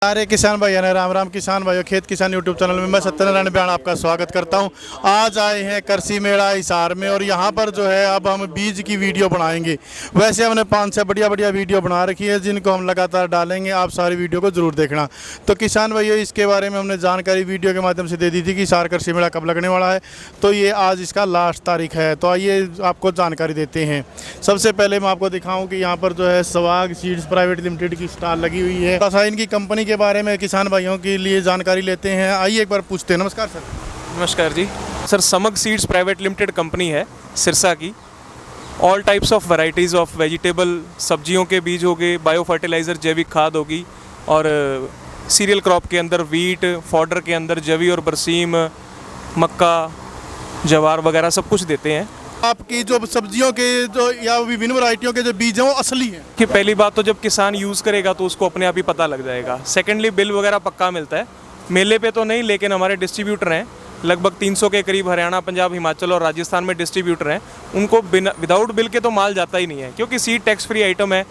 सारे किसान भाई ने राम राम। किसान भाइयों, खेत किसान यूट्यूब चैनल में मैं सत्यनारायण ब्याण आपका स्वागत करता हूं। आज आए हैं कृषि मेला हिसार में और यहां पर जो है अब हम बीज की वीडियो बनाएंगे। वैसे हमने 5 से बढ़िया वीडियो बना रखी है जिनको हम लगातार डालेंगे, आप सारी वीडियो को ज़रूर देखना। तो किसान भाइयों, इसके बारे में हमने जानकारी वीडियो के माध्यम से दे दी थी कि हिसार कृषि मेला कब लगने वाला है। तो ये आज इसका लास्ट तारीख है, तो आइए आपको जानकारी देते हैं। सबसे पहले मैं आपको दिखाऊँ कि यहाँ पर जो है सवाग सीड्स प्राइवेट लिमिटेड की स्टॉल लगी हुई है। थोड़ा सा इनकी कंपनी के बारे में किसान भाइयों के लिए जानकारी लेते हैं। आइए एक बार पूछते हैं। नमस्कार सर। नमस्कार जी sir. Samag seeds private limited company है सिरसा की। All types of varieties of vegetable, सब्जियों के बीज हो गए, बायो फर्टिलाइज़र, जैविक खाद होगी, और सीरियल क्रॉप के अंदर वीट, फॉडर के अंदर जवी और बरसीम, मक्का, जवार वगैरह सब कुछ देते हैं। आपकी जो सब्जियों के जो या विभिन्न वैरायटियों के जो बीज हैं वो असली हैं? कि पहली बात तो जब किसान यूज़ करेगा तो उसको अपने आप ही पता लग जाएगा। सेकेंडली, बिल वगैरह पक्का मिलता है। मेले पे तो नहीं, लेकिन हमारे डिस्ट्रीब्यूटर हैं लगभग 300 के करीब, हरियाणा, पंजाब, हिमाचल और राजस्थान में डिस्ट्रीब्यूटर हैं। उनको बिना विदाउट बिल के तो माल जाता ही नहीं है, क्योंकि सीड टैक्स फ्री आइटम है।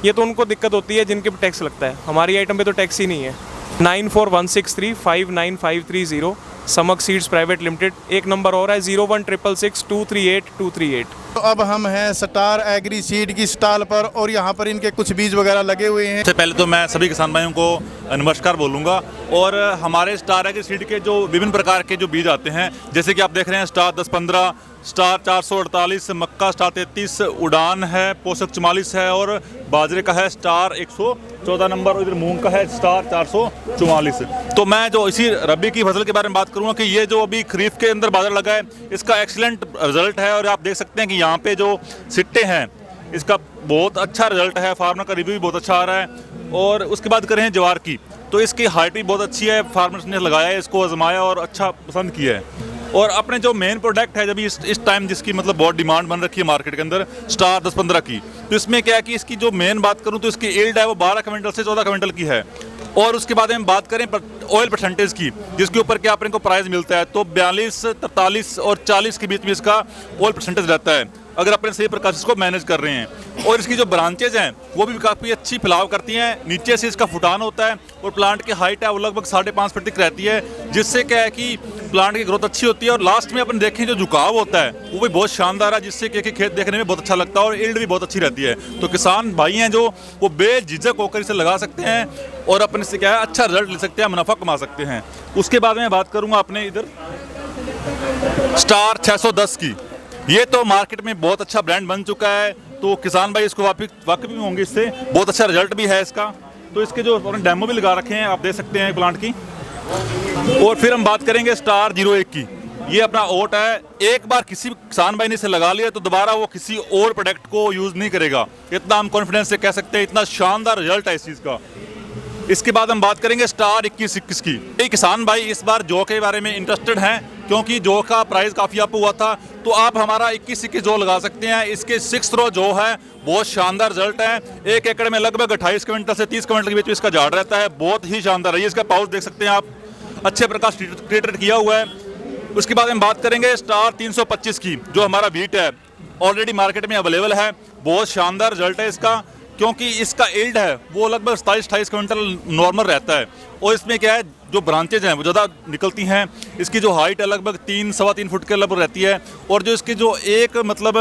ये तो उनको दिक्कत होती है जिनके पे टैक्स लगता है, हमारी आइटम पे तो टैक्स ही नहीं है। 9416359530 समग सीड्स प्राइवेट लिमिटेड। एक नंबर और है 01666238 तो अब हम हैं स्टार एग्री सीड की स्टॉल पर और यहाँ पर इनके कुछ बीज वगैरह लगे हुए हैं। सबसे पहले तो मैं सभी किसान भाइयों को नमस्कार बोलूँगा। और हमारे स्टार एग्री सीड के जो विभिन्न प्रकार के जो बीज आते हैं, जैसे कि आप देख रहे हैं स्टार 1015, स्टार 448, मक्का स्टार 33, उड़ान है, पोषक 44 है, और बाजरे का है स्टार 114 नंबर, और इधर मूंग का है स्टार 444। तो मैं जो इसी रबी की फसल के बारे में बात करूँगा कि ये जो अभी खरीफ के अंदर बाजार लगा है, इसका एक्सीलेंट रिजल्ट है। और आप देख सकते हैं कि यहाँ पे जो सिट्टे हैं इसका बहुत अच्छा रिजल्ट है, फार्मर का रिव्यू भी बहुत अच्छा आ रहा है। और उसके बाद करें जवार की, तो इसकी हाइट भी बहुत अच्छी है। फार्मर्स ने लगाया है, इसको आजमाया और अच्छा पसंद किया है। और अपने जो मेन प्रोडक्ट है, जब इस टाइम जिसकी मतलब बहुत डिमांड बन रखी है मार्केट के अंदर, स्टार 1015 की, तो इसमें क्या है कि इसकी जो मेन बात करूं तो इसकी यील्ड है वो 12 क्विंटल से 14 क्विंटल की है। और उसके बाद हम बात करें ऑयल परसेंटेज की, जिसके ऊपर क्या अपने को प्राइस मिलता है, तो 42, 43 और 40 के बीच में इसका ऑयल परसेंटेज रहता है, अगर अपने सही प्रकार से इसको मैनेज कर रहे हैं। और इसकी जो ब्रांचेज हैं वो भी काफ़ी अच्छी फैलाव करती हैं। नीचे से इसका फुटान होता है और प्लांट की हाइट है वो लगभग 5.5 फीट तक रहती है, जिससे क्या है कि प्लांट की ग्रोथ अच्छी होती है। और लास्ट में अपन देखें जो झुकाव होता है वो भी बहुत शानदार है, जिससे कि खेत देखने में बहुत अच्छा लगता है और यील्ड भी बहुत अच्छी रहती है। तो किसान भाई हैं जो वो बेझिझक होकर इसे लगा सकते हैं और अपने से क्या है अच्छा रिजल्ट ले सकते हैं, मुनाफा कमा सकते हैं। उसके बाद में बात करूँगा अपने इधर स्टार 610 की। ये तो मार्केट में बहुत अच्छा ब्रांड बन चुका है, तो किसान भाई इसको वाकिफ भी होंगे, इससे बहुत अच्छा रिजल्ट भी है इसका। तो इसके जो अपने डेमो भी लगा रखे हैं, आप देख सकते हैं प्लांट की। और फिर हम बात करेंगे स्टार 01 की। ये अपना ओट है, एक बार किसी किसान भाई ने इसे लगा लिया तो दोबारा वो किसी और प्रोडक्ट को यूज़ नहीं करेगा, इतना हम कॉन्फिडेंस से कह सकते हैं। इतना शानदार रिजल्ट है इस चीज़ का। इसके बाद हम बात करेंगे स्टार 21-21 की। ये किसान भाई इस बार जौ के बारे में इंटरेस्टेड हैं, क्योंकि जौ का प्राइस काफ़ी अप हुआ था, तो आप हमारा 21-21 जौ लगा सकते हैं। इसके 6 रो जौ है, बहुत शानदार रिजल्ट है। 1 एकड़ में लगभग 28 क्विंटल से 30 क्विंटल के बीच में इसका झाड़ रहता है, बहुत ही शानदार है। ये इसका पाउच देख सकते हैं आप, अच्छे प्रकार ट्रीटेड किया हुआ है। उसके बाद हम बात करेंगे स्टार 325 की, जो हमारा बीट है, ऑलरेडी मार्केट में अवेलेबल है। बहुत शानदार रिजल्ट है इसका, क्योंकि इसका यील्ड है वो लगभग 27-28 क्विंटल नॉर्मल रहता है। और इसमें क्या है, जो ब्रांचेज हैं वो ज़्यादा निकलती हैं। इसकी जो हाइट है लगभग 3-3.25 फुट के लगभग रहती है। और जो इसकी जो एक मतलब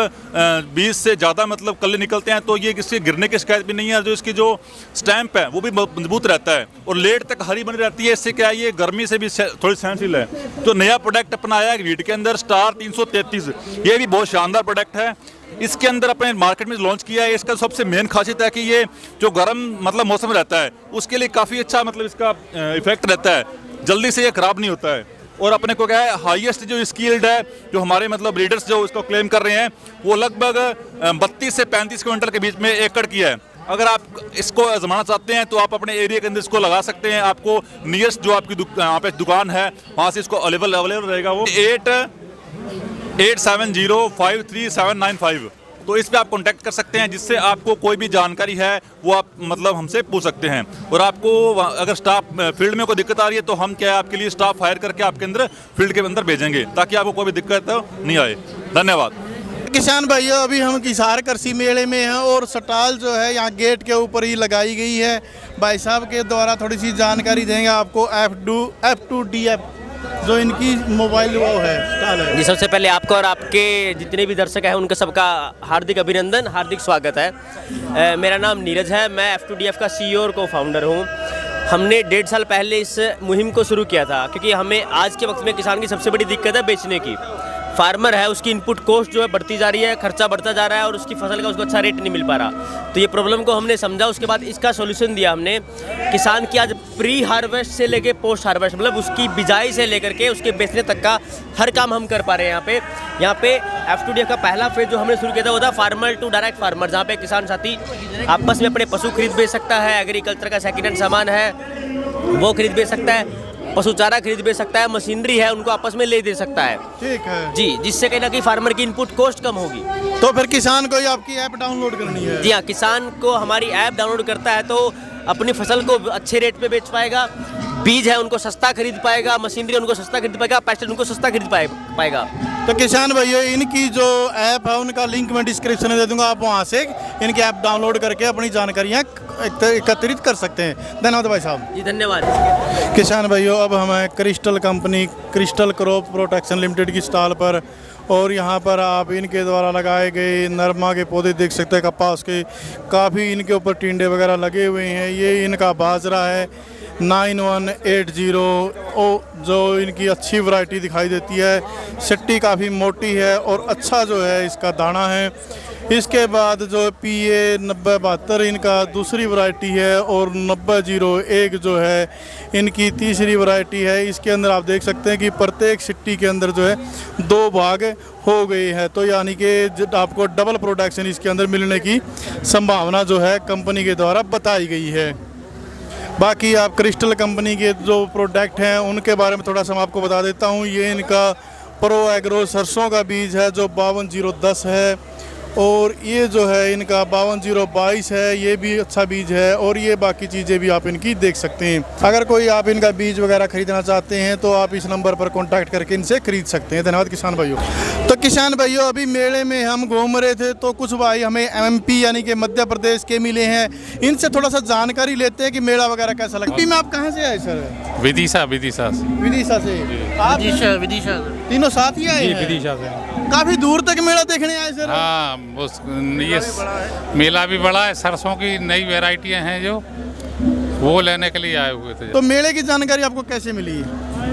20 से ज़्यादा मतलब कल्ले निकलते हैं, तो ये इसके गिरने की शिकायत भी नहीं है। जो इसकी जो स्टैम्प है वो भी मजबूत रहता है और लेट तक हरी बनी रहती है। इससे क्या है, ये गर्मी से भी थोड़ी सहनशील है। तो नया प्रोडक्ट अपना आया है वीट के अंदर, स्टार 333। ये भी बहुत शानदार प्रोडक्ट है। इसके अंदर अपने मार्केट में लॉन्च किया है। इसका सबसे मेन खासियत है कि ये जो गर्म मतलब मौसम रहता है उसके लिए काफ़ी अच्छा मतलब इसका इफेक्ट रहता है, जल्दी से ये ख़राब नहीं होता है। और अपने को क्या है, हाईएस्ट जो इसकी यील्ड है, जो हमारे मतलब रीडर्स जो इसको क्लेम कर रहे हैं, वो लगभग 32 से 35 क्विंटल के बीच में एकड़ की है। अगर आप इसको आजमाना चाहते हैं तो आप अपने एरिया के अंदर इसको लगा सकते हैं। आपको नियरेस्ट जो आपकी यहाँ पे दुकान है वहाँ से इसको अवेलेबल रहेगा। वो 870537995, तो इस पे आप कांटेक्ट कर सकते हैं, जिससे आपको कोई भी जानकारी है वो आप मतलब हमसे पूछ सकते हैं। और आपको अगर स्टाफ फील्ड में कोई दिक्कत आ रही है तो हम क्या है आपके लिए स्टाफ हायर करके आपके अंदर फील्ड के अंदर भेजेंगे, ताकि आपको कोई भी दिक्कत नहीं आए। धन्यवाद। किसान भाइयों अभी हम हिसार कृषि मेले में हैं और स्टॉल जो है यहाँ गेट के ऊपर ही लगाई गई है। भाई साहब के द्वारा थोड़ी सी जानकारी देंगे आपको। F2DF जो इनकी मोबाइल वो है स्टॉल है। जी, सबसे पहले आपको और आपके जितने भी दर्शक हैं उनका सबका हार्दिक अभिनंदन, हार्दिक स्वागत है। मेरा नाम नीरज है, मैं F2DF का CEO और को फाउंडर हूँ। हमने 1.5 साल पहले इस मुहिम को शुरू किया था क्योंकि हमें आज के वक्त में किसान की सबसे बड़ी दिक्कत है बेचने की। फार्मर है, उसकी इनपुट कॉस्ट जो है बढ़ती जा रही है, खर्चा बढ़ता जा रहा है और उसकी फसल का उसको अच्छा रेट नहीं मिल पा रहा। तो ये प्रॉब्लम को हमने समझा, उसके बाद इसका सॉल्यूशन दिया हमने। किसान की आज प्री हार्वेस्ट से लेके पोस्ट हार्वेस्ट, मतलब उसकी बिजाई से लेकर के उसके बेचने तक का हर काम हम कर पा रहे हैं यहाँ पे F2DF का पहला फेज जो हमने शुरू किया था वो था फार्मर टू डायरेक्ट फार्मर, जहाँ पे किसान साथी आपस में अपने पशु खरीद बेच सकता है, एग्रीकल्चर का सेकेंड हैंड सामान है वो खरीद बेच सकता है, पशु चारा खरीद बेच सकता है, मशीनरी है उनको आपस में ले दे सकता है। ठीक है जी, जिससे कहीं ना कहीं फार्मर की इनपुट कॉस्ट कम होगी। तो फिर किसान को ही आपकी ऐप डाउनलोड करनी है। जी हाँ, किसान को हमारी ऐप डाउनलोड करता है तो अपनी फसल को अच्छे रेट पे बेच पाएगा, बीज है उनको सस्ता खरीद पाएगा, मशीनरी उनको सस्ता खरीद पाएगा, पेस्टिसाइड उनको सस्ता खरीद पाएगा। तो किसान भाइयों इनकी जो ऐप है उनका लिंक मैं डिस्क्रिप्शन में दे दूंगा, आप वहां से इनकी ऐप डाउनलोड करके अपनी जानकारियां एकत्रित कर सकते हैं। धन्यवाद भाई साहब। जी धन्यवाद। किसान भाइयों अब हम हैं crystal company crystal crop protection limited की स्टॉल पर और यहाँ पर आप इनके द्वारा लगाए गए नरमा के पौधे देख सकते हैं, कपास के काफ़ी इनके ऊपर टिंडे वगैरह लगे हुए हैं। ये इनका बाजरा है 9180 जो इनकी अच्छी वैरायटी दिखाई देती है। सिट्टी काफ़ी मोटी है और अच्छा जो है इसका दाना है। इसके बाद जो PA 9072 इनका दूसरी वैरायटी है और 9001 जो है इनकी तीसरी वैरायटी है। इसके अंदर आप देख सकते हैं कि प्रत्येक सिट्टी के अंदर जो है 2 भाग हो गए हैं, तो यानी कि आपको डबल प्रोडक्शन इसके अंदर मिलने की संभावना जो है कंपनी के द्वारा बताई गई है। बाकी आप क्रिस्टल कंपनी के जो प्रोडक्ट हैं उनके बारे में थोड़ा सा मैं आपको बता देता हूँ। ये इनका प्रो एग्रो सरसों का बीज है जो 52010 है और ये जो है इनका 52022 है, ये भी अच्छा बीज है और ये बाकी चीज़ें भी आप इनकी देख सकते हैं। अगर कोई आप इनका बीज वगैरह खरीदना चाहते हैं तो आप इस नंबर पर कांटेक्ट करके इनसे खरीद सकते हैं। धन्यवाद किसान भाइयों। तो किसान भाइयों अभी मेले में हम घूम रहे थे तो कुछ भाई हमें MP यानी कि मध्य प्रदेश के मिले हैं, इनसे थोड़ा सा जानकारी लेते हैं कि मेला वगैरह कैसा लगता है। में आप कहाँ से आए सर? विदिशा विदिशा से। आप विदिशा तीनों साथ ही आए हैं? विदिशा से। काफी दूर तक मेला देखने आए सर? हाँ, ये मेला भी बड़ा है, सरसों की नई वैरायटियां हैं जो वो लेने के लिए आए हुए थे। तो मेले की जानकारी आपको कैसे मिली?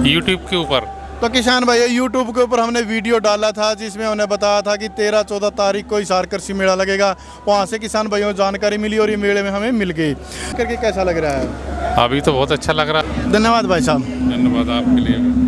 यूट्यूब के ऊपर। तो किसान भाई यूट्यूब के ऊपर हमने वीडियो डाला था जिसमें उन्हें बताया था कि 13-14 तारीख को हिसार कृषि मेला लगेगा, वहाँ से किसान भाइयों को जानकारी मिली और ये मेले में हमें मिल गई। करके कैसा लग रहा है? अभी तो बहुत अच्छा लग रहा है। धन्यवाद भाई साहब। धन्यवाद आपके लिए।